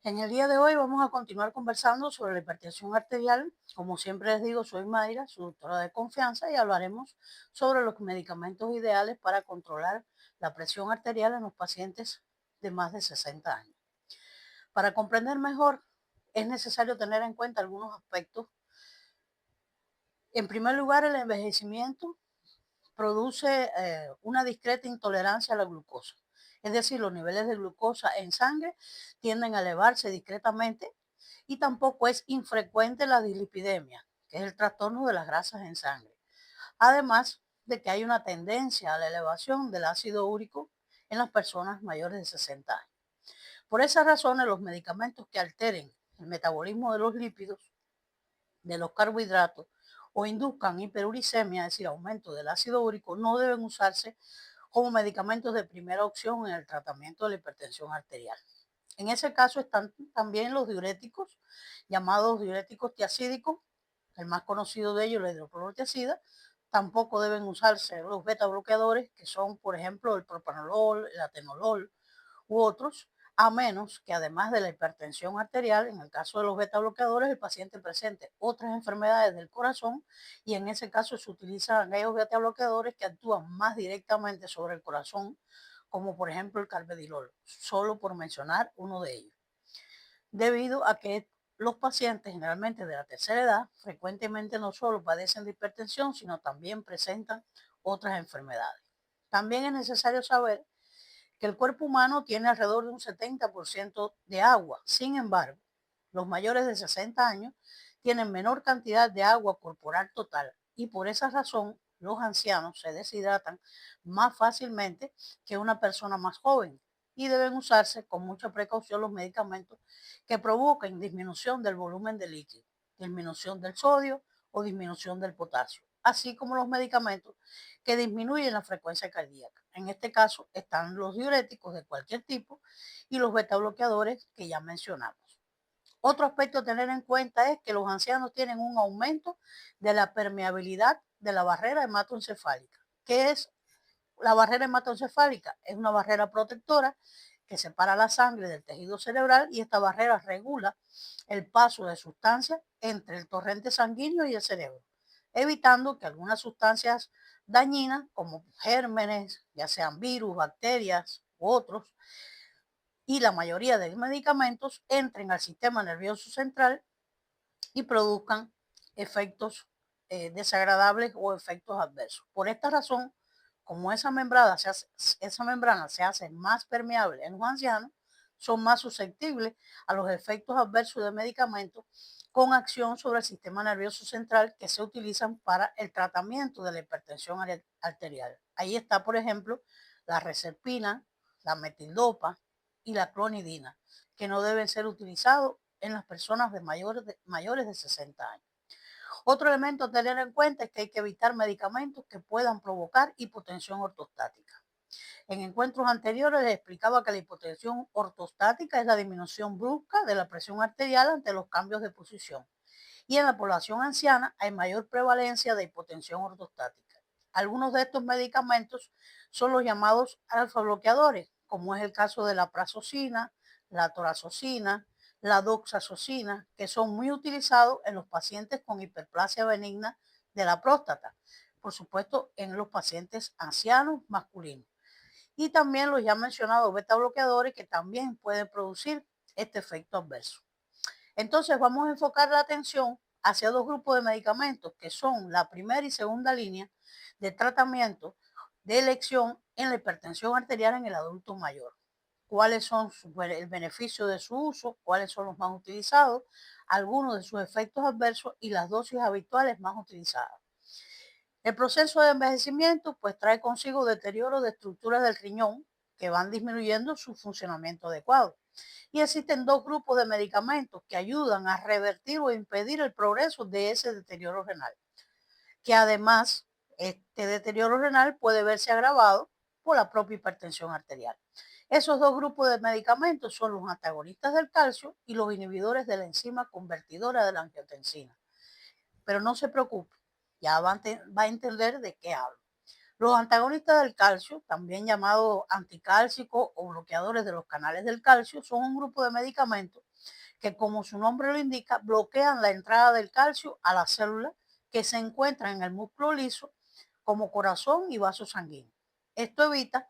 En el día de hoy vamos a continuar conversando sobre la hipertensión arterial. Como siempre les digo, soy Mayra, su doctora de confianza, y hablaremos sobre los medicamentos ideales para controlar la presión arterial en los pacientes de más de 60 años. Para comprender mejor, es necesario tener en cuenta algunos aspectos. En primer lugar, el envejecimiento produce una discreta intolerancia a la glucosa. Es decir, los niveles de glucosa en sangre tienden a elevarse discretamente y tampoco es infrecuente la dislipidemia, que es el trastorno de las grasas en sangre. Además de que hay una tendencia a la elevación del ácido úrico en las personas mayores de 60 años. Por esas razones, los medicamentos que alteren el metabolismo de los lípidos, de los carbohidratos o induzcan hiperuricemia, es decir, aumento del ácido úrico, no deben usarse como medicamentos de primera opción en el tratamiento de la hipertensión arterial. En ese caso están también los diuréticos, llamados diuréticos tiacídicos, el más conocido de ellos, la hidroclorotiazida. Tampoco deben usarse los beta bloqueadores, que son, por ejemplo, el propanolol, el atenolol u otros, a menos que además de la hipertensión arterial, en el caso de los beta bloqueadores, el paciente presente otras enfermedades del corazón y en ese caso se utilizan aquellos beta bloqueadores que actúan más directamente sobre el corazón, como por ejemplo el carvedilol, solo por mencionar uno de ellos. Debido a que los pacientes generalmente de la tercera edad frecuentemente no solo padecen de hipertensión, sino también presentan otras enfermedades. También es necesario saber que el cuerpo humano tiene alrededor de un 70% de agua. Sin embargo, los mayores de 60 años tienen menor cantidad de agua corporal total y por esa razón los ancianos se deshidratan más fácilmente que una persona más joven y deben usarse con mucha precaución los medicamentos que provoquen disminución del volumen de líquido, disminución del sodio o disminución del potasio, así como los medicamentos que disminuyen la frecuencia cardíaca. En este caso están los diuréticos de cualquier tipo y los beta bloqueadores que ya mencionamos. Otro aspecto a tener en cuenta es que los ancianos tienen un aumento de la permeabilidad de la barrera hematoencefálica. ¿Qué es la barrera hematoencefálica? Es una barrera protectora que separa la sangre del tejido cerebral y esta barrera regula el paso de sustancias entre el torrente sanguíneo y el cerebro, evitando que algunas sustancias dañinas como gérmenes, ya sean virus, bacterias u otros, y la mayoría de medicamentos entren al sistema nervioso central y produzcan efectos desagradables o efectos adversos. Por esta razón, como esa membrana se hace más permeable en los ancianos, son más susceptibles a los efectos adversos de medicamentos con acción sobre el sistema nervioso central que se utilizan para el tratamiento de la hipertensión arterial. Ahí está, por ejemplo, la reserpina, la metildopa y la clonidina, que no deben ser utilizados en las personas mayores de 60 años. Otro elemento a tener en cuenta es que hay que evitar medicamentos que puedan provocar hipotensión ortostática. En encuentros anteriores les explicaba que la hipotensión ortostática es la disminución brusca de la presión arterial ante los cambios de posición. Y en la población anciana hay mayor prevalencia de hipotensión ortostática. Algunos de estos medicamentos son los llamados alfa bloqueadores, como es el caso de la prazosina, la torazocina, la doxazocina, que son muy utilizados en los pacientes con hiperplasia benigna de la próstata, por supuesto en los pacientes ancianos masculinos. Y también los ya mencionados beta bloqueadores que también pueden producir este efecto adverso. Entonces vamos a enfocar la atención hacia dos grupos de medicamentos que son la primera y segunda línea de tratamiento de elección en la hipertensión arterial en el adulto mayor. ¿Cuáles son el beneficio de su uso? ¿Cuáles son los más utilizados? Algunos de sus efectos adversos y las dosis habituales más utilizadas. El proceso de envejecimiento pues trae consigo deterioro de estructuras del riñón que van disminuyendo su funcionamiento adecuado. Y existen dos grupos de medicamentos que ayudan a revertir o impedir el progreso de ese deterioro renal, que además este deterioro renal puede verse agravado por la propia hipertensión arterial. Esos dos grupos de medicamentos son los antagonistas del calcio y los inhibidores de la enzima convertidora de la angiotensina. Pero no se preocupe, ya va a entender de qué hablo. Los antagonistas del calcio, también llamados anticálcicos o bloqueadores de los canales del calcio, son un grupo de medicamentos que, como su nombre lo indica, bloquean la entrada del calcio a las células que se encuentran en el músculo liso, como corazón y vasos sanguíneos. Esto evita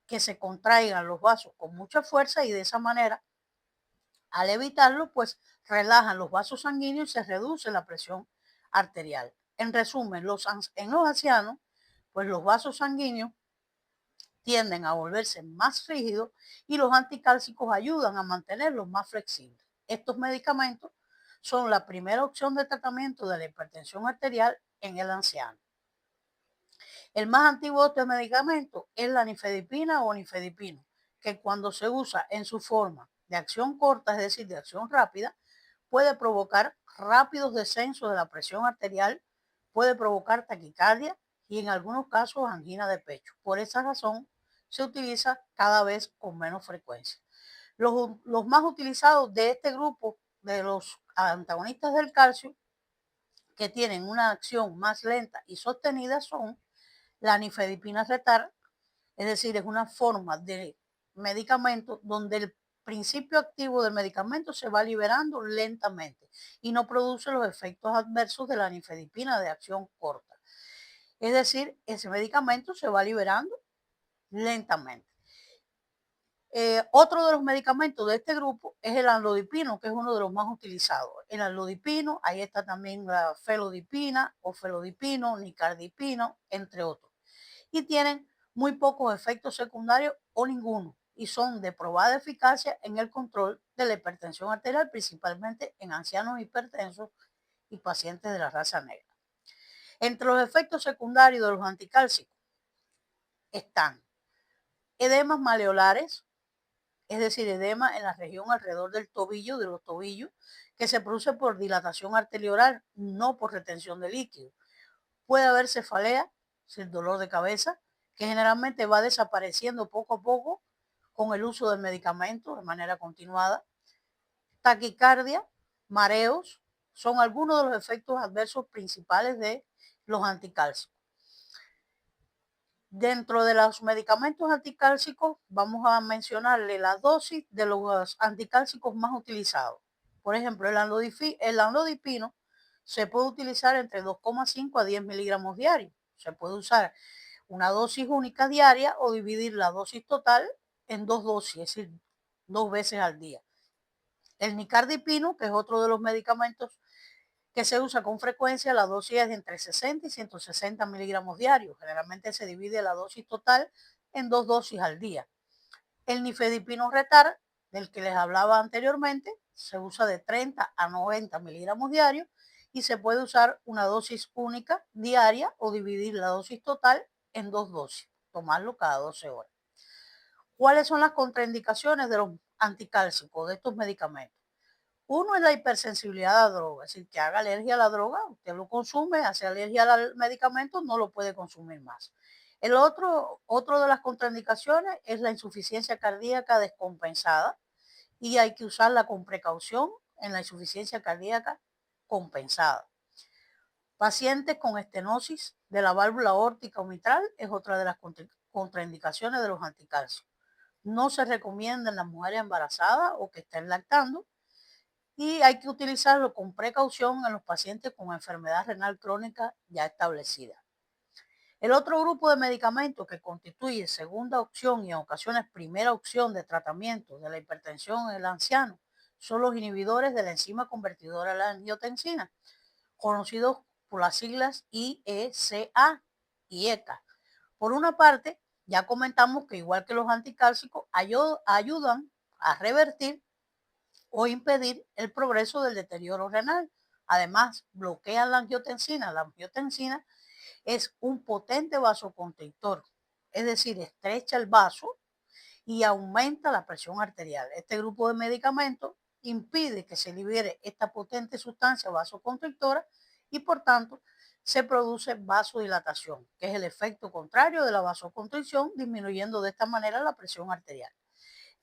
que se contraigan los vasos con mucha fuerza y de esa manera, al evitarlo, pues relajan los vasos sanguíneos y se reduce la presión arterial. En resumen, en los ancianos, pues los vasos sanguíneos tienden a volverse más rígidos y los anticálcicos ayudan a mantenerlos más flexibles. Estos medicamentos son la primera opción de tratamiento de la hipertensión arterial en el anciano. El más antiguo de estos medicamentos es la nifedipina o nifedipino, que cuando se usa en su forma de acción corta, es decir, de acción rápida, puede provocar rápidos descensos de la presión arterial, puede provocar taquicardia y en algunos casos angina de pecho. Por esa razón se utiliza cada vez con menos frecuencia. Los más utilizados de este grupo de los antagonistas del calcio, que tienen una acción más lenta y sostenida, son la nifedipina retard, es decir, es una forma de medicamento donde el principio activo del medicamento se va liberando lentamente y no produce los efectos adversos de la nifedipina de acción corta. Es decir, ese medicamento se va liberando lentamente. Otro de los medicamentos de este grupo es el amlodipino, que es uno de los más utilizados. El amlodipino, ahí está también la felodipina o felodipino, nicardipino, entre otros. Y tienen muy pocos efectos secundarios o ninguno, y son de probada eficacia en el control de la hipertensión arterial, principalmente en ancianos hipertensos y pacientes de la raza negra. Entre los efectos secundarios de los anticálcicos están edemas maleolares, es decir, edema en la región alrededor del tobillo, de los tobillos, que se produce por dilatación arteriolar, no por retención de líquido. Puede haber cefalea, el dolor de cabeza, que generalmente va desapareciendo poco a poco con el uso del medicamento de manera continuada. Taquicardia, mareos, son algunos de los efectos adversos principales de los anticálcicos. Dentro de los medicamentos anticálcicos, vamos a mencionarle la dosis de los anticálcicos más utilizados. Por ejemplo, el amlodipino se puede utilizar entre 2,5 a 10 miligramos diarios. Se puede usar una dosis única diaria o dividir la dosis total en dos dosis, es decir, 2 veces al día. El nicardipino, que es otro de los medicamentos que se usa con frecuencia, la dosis es de entre 60 y 160 miligramos diarios. Generalmente se divide la dosis total en 2 dosis al día. El nifedipino retard, del que les hablaba anteriormente, se usa de 30 a 90 miligramos diarios y se puede usar una dosis única diaria o dividir la dosis total en 2 dosis, tomarlo cada 12 horas. ¿Cuáles son las contraindicaciones de los anticálcicos, de estos medicamentos? Uno es la hipersensibilidad a la droga, es decir, que haga alergia a la droga, usted lo consume, hace alergia al medicamento, no lo puede consumir más. Otro de las contraindicaciones es la insuficiencia cardíaca descompensada y hay que usarla con precaución en la insuficiencia cardíaca compensada. Pacientes con estenosis de la válvula aórtica o mitral es otra de las contraindicaciones de los anticálcicos. No se recomienda en las mujeres embarazadas o que estén lactando, y hay que utilizarlo con precaución en los pacientes con enfermedad renal crónica ya establecida. El otro grupo de medicamentos que constituye segunda opción y en ocasiones primera opción de tratamiento de la hipertensión en el anciano son los inhibidores de la enzima convertidora a la angiotensina, conocidos por las siglas IECA y ECA. Por una parte, ya comentamos que igual que los anticálcicos ayudan a revertir o impedir el progreso del deterioro renal. Además, bloquean la angiotensina. La angiotensina es un potente vasoconstrictor, es decir, estrecha el vaso y aumenta la presión arterial. Este grupo de medicamentos impide que se libere esta potente sustancia vasoconstrictora y por tanto se produce vasodilatación, que es el efecto contrario de la vasoconstricción, disminuyendo de esta manera la presión arterial.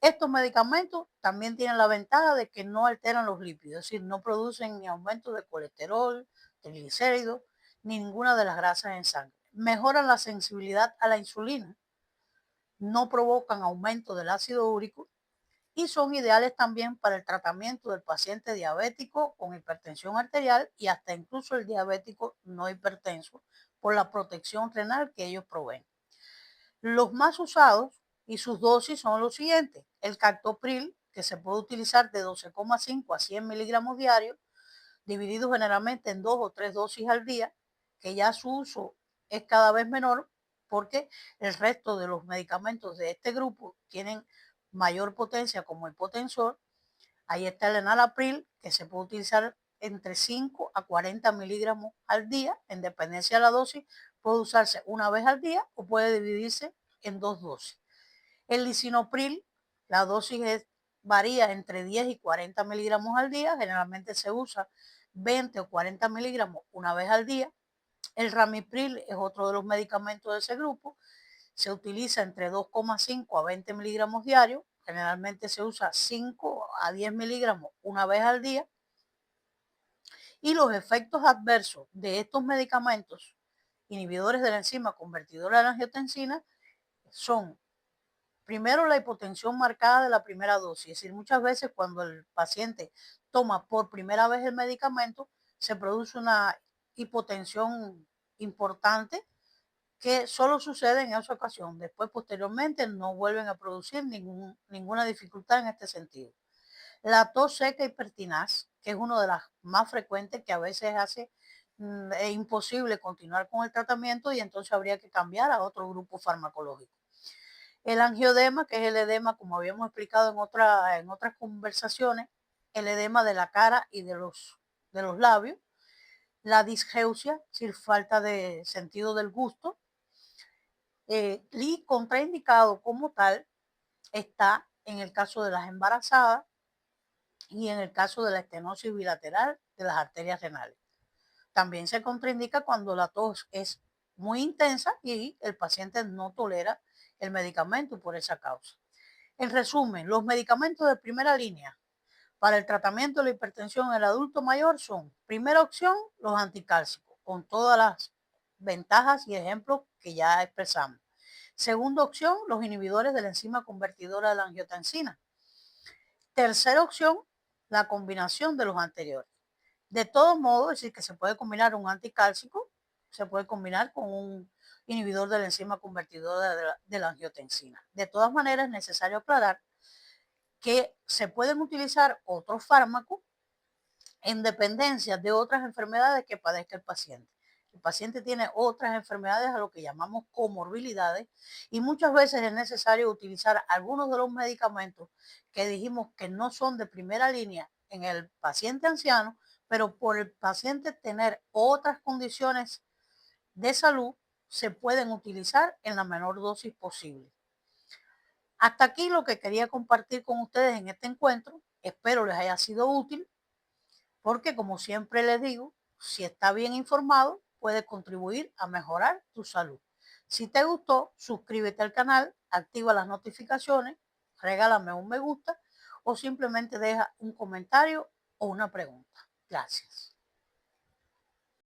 Estos medicamentos también tienen la ventaja de que no alteran los lípidos, es decir, no producen ni aumento de colesterol, triglicéridos, ni ninguna de las grasas en sangre. Mejoran la sensibilidad a la insulina, no provocan aumento del ácido úrico y son ideales también para el tratamiento del paciente diabético con hipertensión arterial y hasta incluso el diabético no hipertenso por la protección renal que ellos proveen. Los más usados y sus dosis son los siguientes: el captopril, que se puede utilizar de 12,5 a 100 miligramos diarios, dividido generalmente en 2 o 3 dosis al día, que ya su uso es cada vez menor porque el resto de los medicamentos de este grupo tienen mayor potencia como hipotensor. Ahí está el enalapril, que se puede utilizar entre 5 a 40 miligramos al día, en dependencia de la dosis, puede usarse una vez al día o puede dividirse en 2 dosis. El lisinopril, la dosis varía entre 10 y 40 miligramos al día, generalmente se usa 20 o 40 miligramos una vez al día. El ramipril es otro de los medicamentos de ese grupo, se utiliza entre 2,5 a 20 miligramos diarios, generalmente se usa 5 a 10 miligramos una vez al día. Y los efectos adversos de estos medicamentos inhibidores de la enzima convertidora de la angiotensina son: primero, la hipotensión marcada de la primera dosis. Es decir, muchas veces cuando el paciente toma por primera vez el medicamento, se produce una hipotensión importante que solo sucede en esa ocasión. Después, posteriormente, no vuelven a producir ninguna dificultad en este sentido. La tos seca y pertinaz, que es una de las más frecuentes, que a veces hace imposible continuar con el tratamiento y entonces habría que cambiar a otro grupo farmacológico. El angioedema, que es el edema, como habíamos explicado en otras conversaciones, el edema de la cara y de los labios. La disgeusia, es decir, falta de sentido del gusto. Y contraindicado como tal está en el caso de las embarazadas y en el caso de la estenosis bilateral de las arterias renales. También se contraindica cuando la tos es muy intensa y el paciente no tolera el medicamento por esa causa. En resumen, los medicamentos de primera línea para el tratamiento de la hipertensión en el adulto mayor son: primera opción, los anticálcicos, con todas las ventajas y ejemplos que ya expresamos. Segunda opción, los inhibidores de la enzima convertidora de la angiotensina. Tercera opción, la combinación de los anteriores. De todos modos, es decir, que se puede combinar un anticálcico, se puede combinar con un inhibidor de la enzima convertidora de la angiotensina. De todas maneras, es necesario aclarar que se pueden utilizar otros fármacos en dependencia de otras enfermedades que padezca el paciente. El paciente tiene otras enfermedades a lo que llamamos comorbilidades y muchas veces es necesario utilizar algunos de los medicamentos que dijimos que no son de primera línea en el paciente anciano, pero por el paciente tener otras condiciones de salud, se pueden utilizar en la menor dosis posible. Hasta aquí lo que quería compartir con ustedes en este encuentro. Espero les haya sido útil porque, como siempre les digo, si está bien informado, puede contribuir a mejorar tu salud. Si te gustó, suscríbete al canal, activa las notificaciones, regálame un me gusta o simplemente deja un comentario o una pregunta. Gracias.